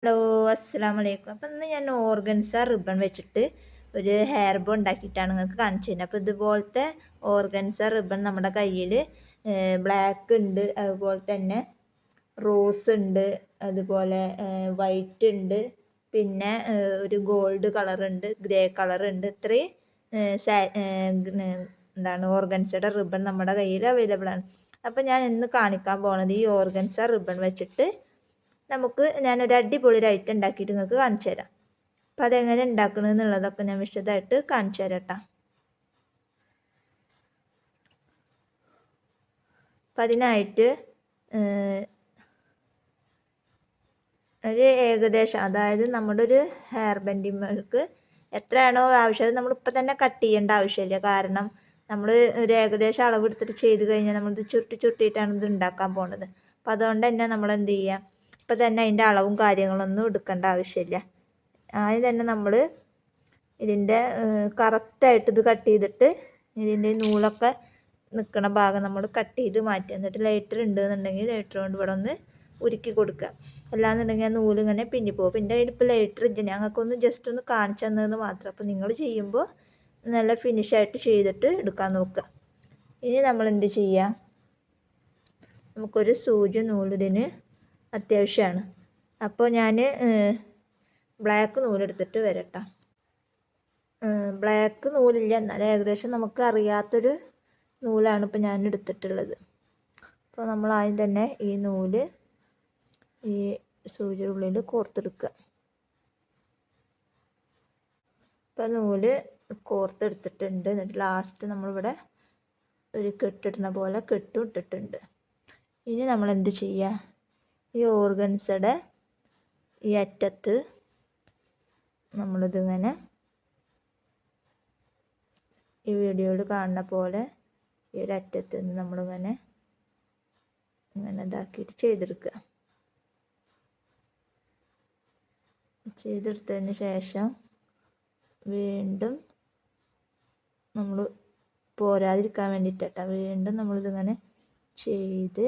Hello, അസ്സലാമു അലൈക്കും. അപ്പം ഇന്ന് ഞാൻ ഓർഗൻസ റിബൺ വെച്ചിട്ട് ഒരു ഹെയർ ബോ ഉണ്ടാക്കിയിട്ടാണ് നിങ്ങൾക്ക് കാണിച്ചു തരുന്നത്. അപ്പോൾ ഇതുപോലത്തെ ഓർഗൻസ റിബൺ നമ്മുടെ കയ്യിൽ ബ്ലാക്ക് ഉണ്ട്, അതുപോലെ തന്നെ റോസ് ഉണ്ട്, അതുപോലെ വൈറ്റ് ഉണ്ട്, പിന്നെ ഒരു ഗോൾഡ് കളർ ഉണ്ട്, ഗ്രേ കളർ ഉണ്ട്. ഇത്രയും എന്താണ് ഓർഗൻസയുടെ റിബൺ നമ്മുടെ കയ്യിൽ അവൈലബിൾ ആണ്. അപ്പം ഞാൻ ഇന്ന് കാണിക്കാൻ പോകുന്നത് ഈ ഓർഗൻസ റിബൺ വെച്ചിട്ട് ഞാനൊരു അടിപൊളി ഒരു ഐറ്റം ഉണ്ടാക്കിയിട്ട് നിങ്ങൾക്ക് കാണിച്ചു തരാം. അപ്പം അതെങ്ങനെ ഉണ്ടാക്കണമെന്നുള്ളതൊക്കെ ഞാൻ വിശദമായിട്ട് കാണിച്ചു തരാം കേട്ടോ. അപ്പം അതിനായിട്ട് ഒരു ഏകദേശം, അതായത് നമ്മുടെ ഒരു ഹെയർ ബെൻഡിങ്ങൾക്ക് എത്രയാണോ ആവശ്യം നമ്മളിപ്പോൾ തന്നെ കട്ട് ചെയ്യേണ്ട ആവശ്യമില്ല. കാരണം നമ്മൾ ഒരു ഏകദേശം അളവ് എടുത്തിട്ട് ചെയ്ത് കഴിഞ്ഞാൽ നമ്മളിത് ചുരുട്ടിയിട്ടാണ് ഇത് ഉണ്ടാക്കാൻ പോകുന്നത്. അപ്പം അതുകൊണ്ട് തന്നെ നമ്മൾ എന്ത് ചെയ്യുക, ഇപ്പം തന്നെ അതിൻ്റെ അളവും കാര്യങ്ങളൊന്നും എടുക്കേണ്ട ആവശ്യമില്ല. ആദ്യം തന്നെ നമ്മൾ ഇതിൻ്റെ കറക്റ്റായിട്ട് ഇത് കട്ട് ചെയ്തിട്ട് ഇതിൻ്റെ നൂലൊക്കെ നിൽക്കുന്ന ഭാഗം നമ്മൾ കട്ട് ചെയ്ത് മാറ്റുക. എന്നിട്ട് ലൈറ്റർ ഉണ്ടെന്നുണ്ടെങ്കിൽ ലൈറ്റർ കൊണ്ട് ഇവിടെ ഒന്ന് ഉരുക്കി കൊടുക്കുക. അല്ലാന്നുണ്ടെങ്കിൽ ആ നൂലിങ്ങനെ പിന്നിപ്പോവും. പിന്നെ കയ്യിൽ ഇപ്പോൾ ലൈറ്റർ ഇല്ല, ഞങ്ങൾക്കൊന്ന് ജസ്റ്റ് ഒന്ന് കാണിച്ചു തന്നതെന്ന് മാത്രം. അപ്പോൾ നിങ്ങൾ ചെയ്യുമ്പോൾ നല്ല ഫിനിഷായിട്ട് ചെയ്തിട്ട് എടുക്കാൻ നോക്കുക. ഇനി നമ്മൾ എന്ത് ചെയ്യുക, നമുക്കൊരു സൂചി നൂലിതിന് അത്യാവശ്യമാണ്. അപ്പോൾ ഞാൻ ബ്ലാക്ക് നൂലെടുത്തിട്ട് വരട്ടെ. ബ്ലാക്ക് നൂലില്ല, എന്നാലും ഏകദേശം നമുക്ക് അറിയാത്തൊരു നൂലാണ് ഇപ്പോൾ ഞാൻ എടുത്തിട്ടുള്ളത്. അപ്പോൾ നമ്മൾ ആദ്യം തന്നെ ഈ നൂല് ഈ സൂചിയുടെ ഉള്ളിൽ കോർത്തെടുക്കുക. ഇപ്പോൾ നൂല് കോർത്തെടുത്തിട്ടുണ്ട്. എന്നിട്ട് ലാസ്റ്റ് നമ്മളിവിടെ ഒരു കെട്ടിടുന്ന പോലെ കെട്ടും ഇട്ടിട്ടുണ്ട്. ഇനി നമ്മൾ എന്ത് ചെയ്യുക, ഈ ഓർഗൻസയുടെ ഈ അറ്റത്ത് നമ്മളിതിങ്ങനെ ഈ വീഡിയോയിൽ കാണുന്ന പോലെ ഈ ഒരു അറ്റത്ത് നിന്ന് നമ്മളിങ്ങനെ ഇതാക്കിയിട്ട് ചെയ്തെടുക്കുക. ചെയ്തെടുത്തതിന് ശേഷം വീണ്ടും നമ്മൾ പോരാതിരിക്കാൻ വേണ്ടിയിട്ടാണ് വീണ്ടും നമ്മളിതിങ്ങനെ ചെയ്ത്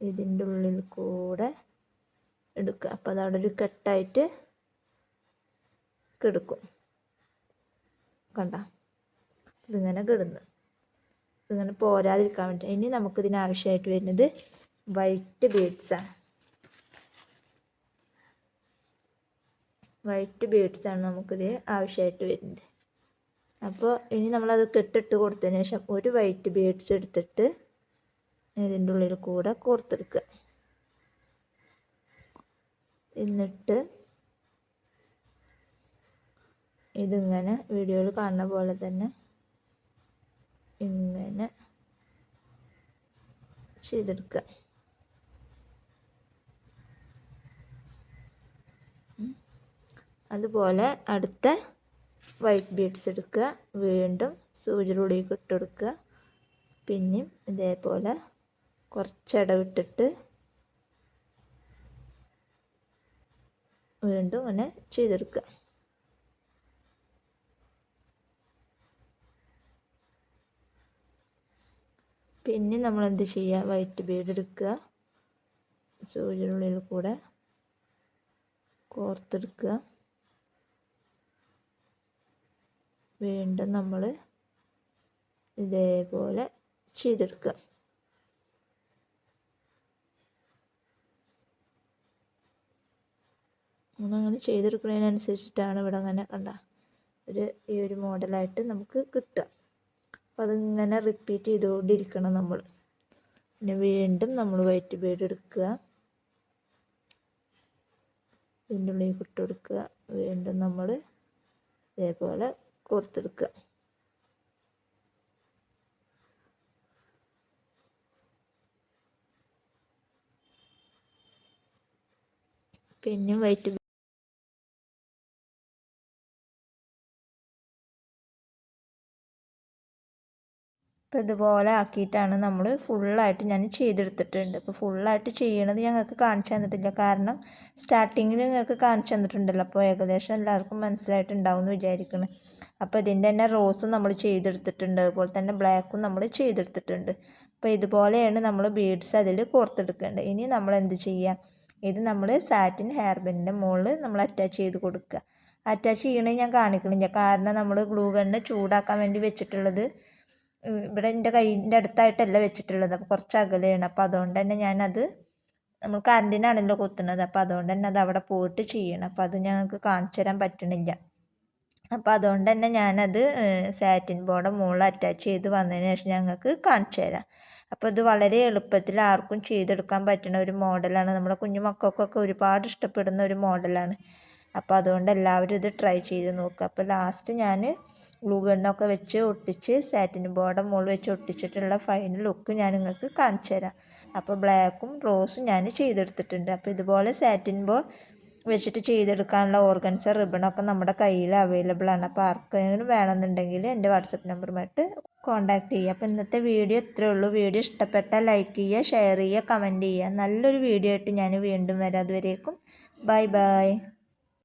ഇതിൻ്റെ ഉള്ളിൽ കൂടെ എടുക്കുക. അപ്പോൾ അതവിടെ ഒരു കെട്ടായിട്ട് കിടക്കും. കണ്ട, ഇതിങ്ങനെ കിടന്ന് ഇതിങ്ങനെ പോരാതിരിക്കാൻ വേണ്ടി. ഇനി നമുക്കിതിനാവശ്യമായിട്ട് വരുന്നത് വൈറ്റ് ബീഡ്സാണ്. വൈറ്റ് ബീഡ്സാണ് നമുക്കിത് ആവശ്യമായിട്ട് വരുന്നത്. അപ്പോൾ ഇനി നമ്മളത് കെട്ടിട്ട് കൊടുത്തതിന് ശേഷം ഒരു വൈറ്റ് ബീഡ്സ് എടുത്തിട്ട് ഇതിൻ്റെ ഉള്ളിൽ കൂടെ കോർത്തെടുക്കുക. എന്നിട്ട് ഇതിങ്ങനെ വീഡിയോയിൽ കാണുന്ന പോലെ തന്നെ ഇങ്ങനെ ചെയ്തെടുക്കുക. അതുപോലെ അടുത്ത വൈറ്റ് ബീഡ്സ് എടുക്കുക, വീണ്ടും സൂചിയുടെ ഉള്ളിൽ ഇട്ടെടുക്കുക. പിന്നെയും ഇതേപോലെ കുറച്ചിടവിട്ടിട്ട് വീണ്ടും അങ്ങനെ ചെയ്തെടുക്കുക. പിന്നെ നമ്മൾ എന്ത് ചെയ്യുക, വൈറ്റ് ബീഡ് എടുക്കുക, സൂചിയുടെ ഉള്ളിൽ കൂടെ കോർത്തെടുക്കുക. വീണ്ടും നമ്മൾ ഇതേപോലെ ചെയ്തെടുക്കുക. അങ്ങനെ ചെയ്തെടുക്കുന്നതിനനുസരിച്ചിട്ടാണ് ഇവിടെ അങ്ങനെ കണ്ട ഈ ഒരു മോഡലായിട്ട് നമുക്ക് കിട്ടുക. അപ്പം അതിങ്ങനെ റിപ്പീറ്റ് ചെയ്തുകൊണ്ടിരിക്കണം നമ്മൾ. പിന്നെ വീണ്ടും നമ്മൾ വൈറ്റ് ബീഡ് എടുക്കുക, ഇതിൻ്റെ ഉള്ളിൽ ഇട്ടെടുക്കുക, വീണ്ടും നമ്മൾ ഇതേപോലെ കോർത്തെടുക്കുക. പിന്നെയും വൈറ്റ് അപ്പോൾ ഇതുപോലെ ആക്കിയിട്ടാണ് നമ്മൾ ഫുള്ളായിട്ട് ഞാൻ ചെയ്തെടുത്തിട്ടുണ്ട്. അപ്പോൾ ഫുള്ളായിട്ട് ചെയ്യണത് ഞങ്ങൾക്ക് കാണിച്ചു തന്നിട്ടില്ല, കാരണം സ്റ്റാർട്ടിങ്ങിൽ നിങ്ങൾക്ക് കാണിച്ചു തന്നിട്ടുണ്ടല്ലോ. അപ്പോൾ ഏകദേശം എല്ലാവർക്കും മനസ്സിലായിട്ടുണ്ടാവും എന്ന് വിചാരിക്കുന്നു. അപ്പോൾ ഇതിൻ്റെ തന്നെ റോസും നമ്മൾ ചെയ്തെടുത്തിട്ടുണ്ട്, അതുപോലെ തന്നെ ബ്ലാക്കും നമ്മൾ ചെയ്തെടുത്തിട്ടുണ്ട്. അപ്പോൾ ഇതുപോലെയാണ് നമ്മൾ ബീഡ്സ് അതിൽ കോർത്തെടുക്കേണ്ടത്. ഇനി നമ്മൾ എന്ത് ചെയ്യാം, ഇത് നമ്മൾ സാറ്റിൻ ഹെയർ ബാൻഡിൻ്റെ മുകളിൽ നമ്മൾ അറ്റാച്ച് ചെയ്ത് കൊടുക്കുക. അറ്റാച്ച് ചെയ്യണത് ഞാൻ കാണിക്കണില്ല, കാരണം നമ്മൾ ഗ്ലൂ ഗണ്ണ് ചൂടാക്കാൻ വേണ്ടി വെച്ചിട്ടുള്ളത് ഇവിടെ എൻ്റെ കൈയിൻ്റെ അടുത്തായിട്ടല്ല വെച്ചിട്ടുള്ളത്, അപ്പോൾ കുറച്ച് അകലെയാണ്. അപ്പോൾ അതുകൊണ്ട് തന്നെ ഞാനത് നമ്മൾ കറണ്ടിനാണല്ലോ കുത്തുന്നത്, അപ്പോൾ അതുകൊണ്ട് തന്നെ അത് അവിടെ പോയിട്ട് ചെയ്യണം. അപ്പോൾ അത് ഞങ്ങൾക്ക് കാണിച്ചു തരാൻ പറ്റണില്ല. അപ്പോൾ അതുകൊണ്ട് തന്നെ ഞാനത് സാറ്റിൻ ബോർഡ് മുകളിൽ അറ്റാച്ച് ചെയ്ത് വന്നതിന് ശേഷം ഞങ്ങൾക്ക് കാണിച്ചു തരാം. അപ്പോൾ ഇത് വളരെ എളുപ്പത്തിൽ ആർക്കും ചെയ്തെടുക്കാൻ പറ്റുന്ന ഒരു മോഡലാണ്. നമ്മുടെ കുഞ്ഞു മക്കൾക്കൊക്കെ ഒരുപാട് ഇഷ്ടപ്പെടുന്ന ഒരു മോഡലാണ്. അപ്പോൾ അതുകൊണ്ട് എല്ലാവരും ഇത് ട്രൈ ചെയ്ത് നോക്കുക. അപ്പോൾ ലാസ്റ്റ് ഞാൻ ഗ്ലൂ ഗണ്ണൊക്കെ വെച്ച് ഒട്ടിച്ച് സാറ്റിൻ ബോർഡ് മുകളിൽ വെച്ച് ഒട്ടിച്ചിട്ടുള്ള ഫൈനൽ ലുക്ക് ഞാൻ നിങ്ങൾക്ക് കാണിച്ചു തരാം. അപ്പോൾ ബ്ലാക്കും റോസും ഞാൻ ചെയ്തെടുത്തിട്ടുണ്ട്. അപ്പോൾ ഇതുപോലെ സാറ്റിൻ ബോർഡ് വെച്ചിട്ട് ചെയ്തെടുക്കാനുള്ള ഓർഗൻസ റിബണൊക്കെ നമ്മുടെ കയ്യിൽ അവൈലബിൾ ആണ്. അപ്പോൾ ആർക്കെങ്കിലും വേണമെന്നുണ്ടെങ്കിൽ എൻ്റെ വാട്സപ്പ് നമ്പറുമായിട്ട് കോൺടാക്റ്റ് ചെയ്യുക. അപ്പോൾ ഇന്നത്തെ വീഡിയോ ഇത്രയേ ഉള്ളൂ. വീഡിയോ ഇഷ്ടപ്പെട്ടാൽ ലൈക്ക് ചെയ്യുക, ഷെയർ ചെയ്യുക, കമൻറ്റ് ചെയ്യുക. നല്ലൊരു വീഡിയോ ആയിട്ട് ഞാൻ വീണ്ടും വരാം. അതുവരേക്കും ബൈ ബൈ.